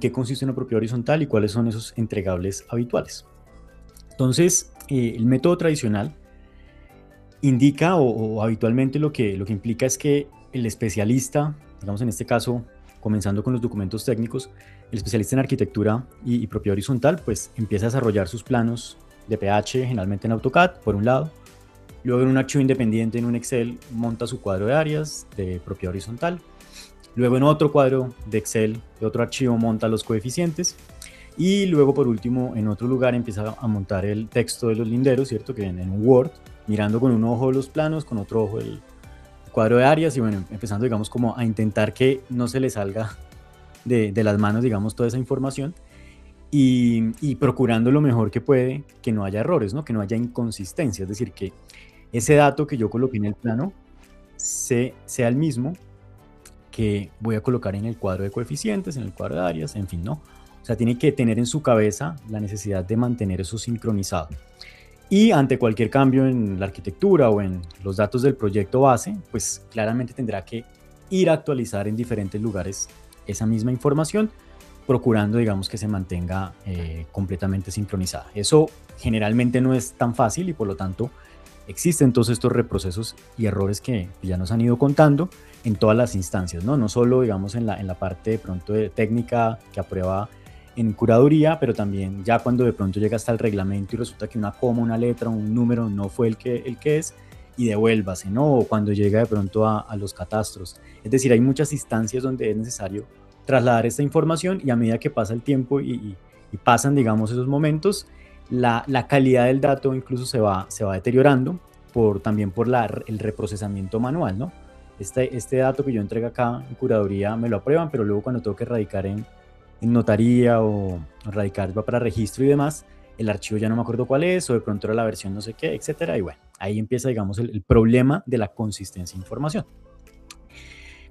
qué consiste una propiedad horizontal y cuáles son esos entregables habituales. Entonces, el método tradicional indica o habitualmente lo que implica es que el especialista, digamos en este caso, comenzando con los documentos técnicos, el especialista en arquitectura y propiedad horizontal, pues empieza a desarrollar sus planos de pH, generalmente en AutoCAD, por un lado. Luego en un archivo independiente en un Excel monta su cuadro de áreas de propiedad horizontal. Luego en otro cuadro de Excel, de otro archivo, monta los coeficientes. Y luego por último en otro lugar empieza a montar el texto de los linderos, ¿cierto? Que en un Word, mirando con un ojo los planos, con otro ojo el cuadro de áreas y bueno, empezando digamos como a intentar que no se le salga de las manos digamos toda esa información y procurando lo mejor que puede que no haya errores, ¿no? Que no haya inconsistencia, es decir, que ese dato que yo coloqué en el plano sea el mismo que voy a colocar en el cuadro de coeficientes, en el cuadro de áreas, en fin, ¿no? O sea, tiene que tener en su cabeza la necesidad de mantener eso sincronizado. Y ante cualquier cambio en la arquitectura o en los datos del proyecto base, pues claramente tendrá que ir a actualizar en diferentes lugares esa misma información, procurando, digamos, que se mantenga completamente sincronizada. Eso generalmente no es tan fácil y por lo tanto existen todos estos reprocesos y errores que ya nos han ido contando en todas las instancias, ¿no? No solo, digamos, en la parte de pronto de técnica que aprueba en curaduría, pero también ya cuando de pronto llega hasta el reglamento y resulta que una coma, una letra, un número no fue el que es, y devuélvase, ¿no? O cuando llega de pronto a los catastros. Es decir, hay muchas instancias donde es necesario trasladar esta información y a medida que pasa el tiempo y pasan, digamos, esos momentos, la calidad del dato incluso se va deteriorando también por el reprocesamiento manual, ¿no? Este dato que yo entrego acá en curaduría me lo aprueban, pero luego cuando tengo que radicar en notaría o radicar para registro y demás, el archivo ya no me acuerdo cuál es, o de pronto era la versión no sé qué, etcétera. Y bueno, ahí empieza, digamos, el problema de la consistencia de información.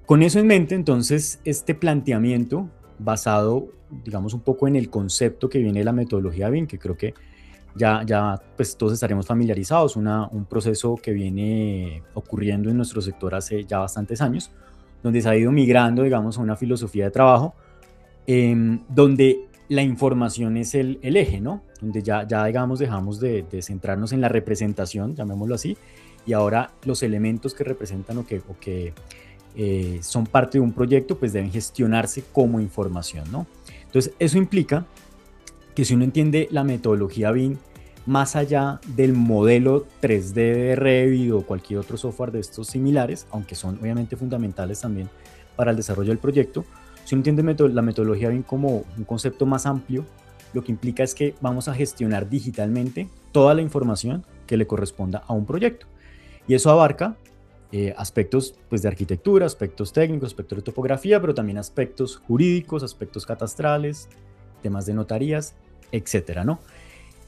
Con eso en mente, entonces, este planteamiento basado, digamos, un poco en el concepto que viene de la metodología BIM, que creo que ya pues todos estaremos familiarizados, un proceso que viene ocurriendo en nuestro sector hace ya bastantes años, donde se ha ido migrando, digamos, a una filosofía de trabajo donde la información es el eje, ¿no? Donde ya digamos, dejamos de centrarnos en la representación, llamémoslo así, y ahora los elementos que representan o que son parte de un proyecto, pues deben gestionarse como información, ¿no? Entonces, eso implica que si uno entiende la metodología BIM, más allá del modelo 3D de Revit o cualquier otro software de estos similares, aunque son obviamente fundamentales también para el desarrollo del proyecto, si uno entiende la metodología BIM como un concepto más amplio, lo que implica es que vamos a gestionar digitalmente toda la información que le corresponda a un proyecto. Y eso abarca aspectos pues, de arquitectura, aspectos técnicos, aspectos de topografía, pero también aspectos jurídicos, aspectos catastrales, temas de notarías, etcétera, ¿no?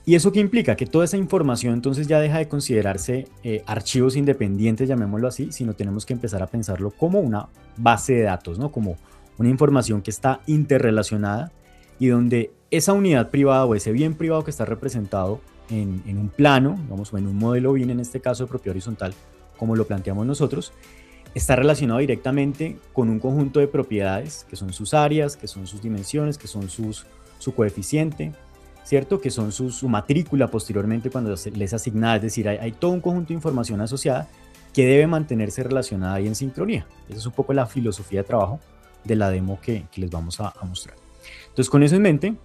¿Y eso qué implica? Que toda esa información entonces ya deja de considerarse archivos independientes, llamémoslo así, sino tenemos que empezar a pensarlo como una base de datos, ¿no? Como una información que está interrelacionada y donde esa unidad privada o ese bien privado que está representado en un plano, vamos, o en un modelo BIM, en este caso de propiedad horizontal, como lo planteamos nosotros, está relacionado directamente con un conjunto de propiedades que son sus áreas, que son sus dimensiones, que son su coeficiente, ¿cierto? Que son su matrícula posteriormente cuando les asignada, es decir, hay todo un conjunto de información asociada que debe mantenerse relacionada y en sincronía. Esa es un poco la filosofía de trabajo de la demo que les vamos a mostrar. Entonces, con eso en mente,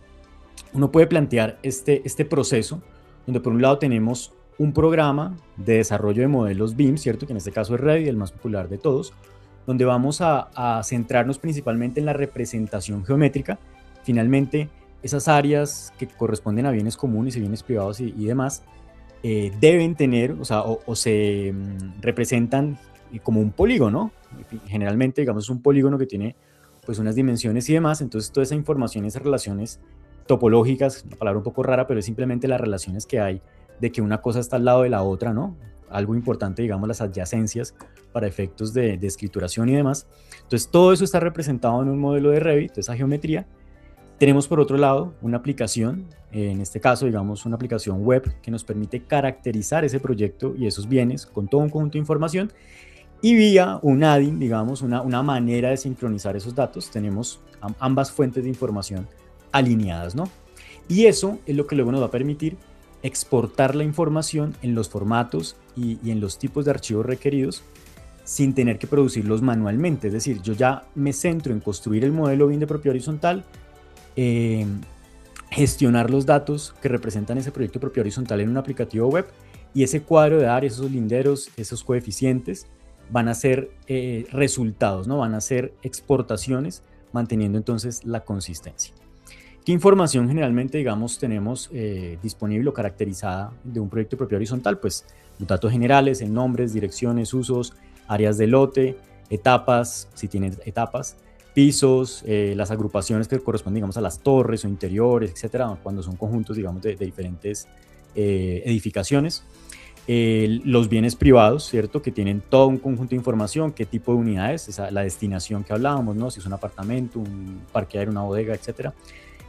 uno puede plantear este proceso, donde por un lado tenemos un programa de desarrollo de modelos BIM, ¿cierto? Que en este caso es Revit, el más popular de todos, donde vamos a centrarnos principalmente en la representación geométrica. Finalmente, esas áreas que corresponden a bienes comunes y bienes privados y demás, deben tener, o sea, o se representan como un polígono. Generalmente, digamos, es un polígono que tiene pues unas dimensiones y demás, entonces toda esa información, esas relaciones topológicas, una palabra un poco rara, pero es simplemente las relaciones que hay de que una cosa está al lado de la otra, ¿no? Algo importante, digamos, las adyacencias para efectos de escrituración y demás. Entonces, todo eso está representado en un modelo de Revit, esa geometría. Tenemos, por otro lado, una aplicación, en este caso, digamos, una aplicación web que nos permite caracterizar ese proyecto y esos bienes con todo un conjunto de información Y vía un adding, digamos, una manera de sincronizar esos datos, tenemos ambas fuentes de información alineadas, ¿no? Y eso es lo que luego nos va a permitir exportar la información en los formatos y en los tipos de archivos requeridos sin tener que producirlos manualmente. Es decir, yo ya me centro en construir el modelo BIM de propiedad horizontal, eh, gestionar los datos que representan ese proyecto de propiedad horizontal en un aplicativo web, y ese cuadro de áreas, esos linderos, esos coeficientes van a ser resultados, ¿no? Van a ser exportaciones, manteniendo entonces la consistencia. ¿Qué información generalmente, digamos, tenemos disponible o caracterizada de un proyecto de propiedad horizontal? Pues los datos generales, en nombres, direcciones, usos, áreas de lote, etapas, si tienen etapas, pisos, las agrupaciones que corresponden, digamos, a las torres o interiores, etcétera, cuando son conjuntos, digamos, de diferentes edificaciones. Los bienes privados, ¿cierto? Que tienen todo un conjunto de información, qué tipo de unidades, la destinación que hablábamos, ¿no? Si es un apartamento, un parqueadero, una bodega, etcétera.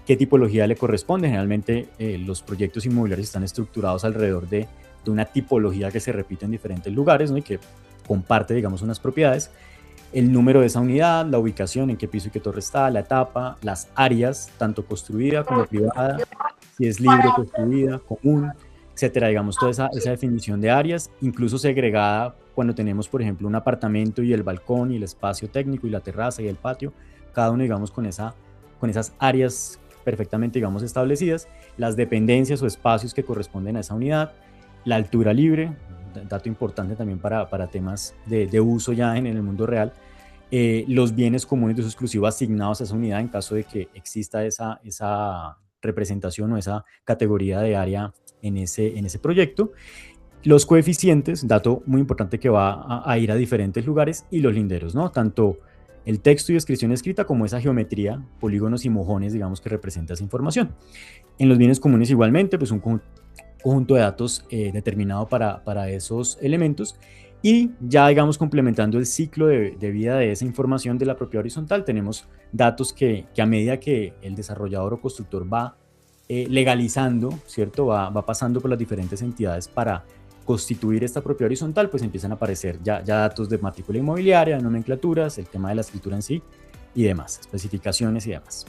¿Qué tipología le corresponde? Generalmente los proyectos inmobiliarios están estructurados alrededor de una tipología que se repite en diferentes lugares, ¿no? Y que comparte, digamos, unas propiedades. El número de esa unidad, la ubicación, en qué piso y qué torre está, la etapa, las áreas, tanto construida como privada, si es libre, construida, común, etcétera. Digamos, toda esa definición de áreas, incluso segregada cuando tenemos, por ejemplo, un apartamento y el balcón y el espacio técnico y la terraza y el patio, cada uno, digamos, con esas áreas perfectamente, digamos, establecidas, las dependencias o espacios que corresponden a esa unidad, la altura libre, dato importante también para temas de uso ya en el mundo real, los bienes comunes de uso exclusivo asignados a esa unidad en caso de que exista esa representación o esa categoría de área en ese proyecto, los coeficientes, dato muy importante que va a ir a diferentes lugares, y los linderos, ¿no? Tanto el texto y descripción escrita como esa geometría, polígonos y mojones, digamos, que representa esa información. En los bienes comunes igualmente, pues un conjunto de datos determinado para esos elementos, y ya, digamos, complementando el ciclo de vida de esa información de la propiedad horizontal, tenemos datos que a medida que el desarrollador o constructor va legalizando, ¿cierto? Va pasando por las diferentes entidades para constituir esta propiedad horizontal, pues empiezan a aparecer ya datos de matrícula inmobiliaria, nomenclaturas, el tema de la escritura en sí y demás, especificaciones y demás.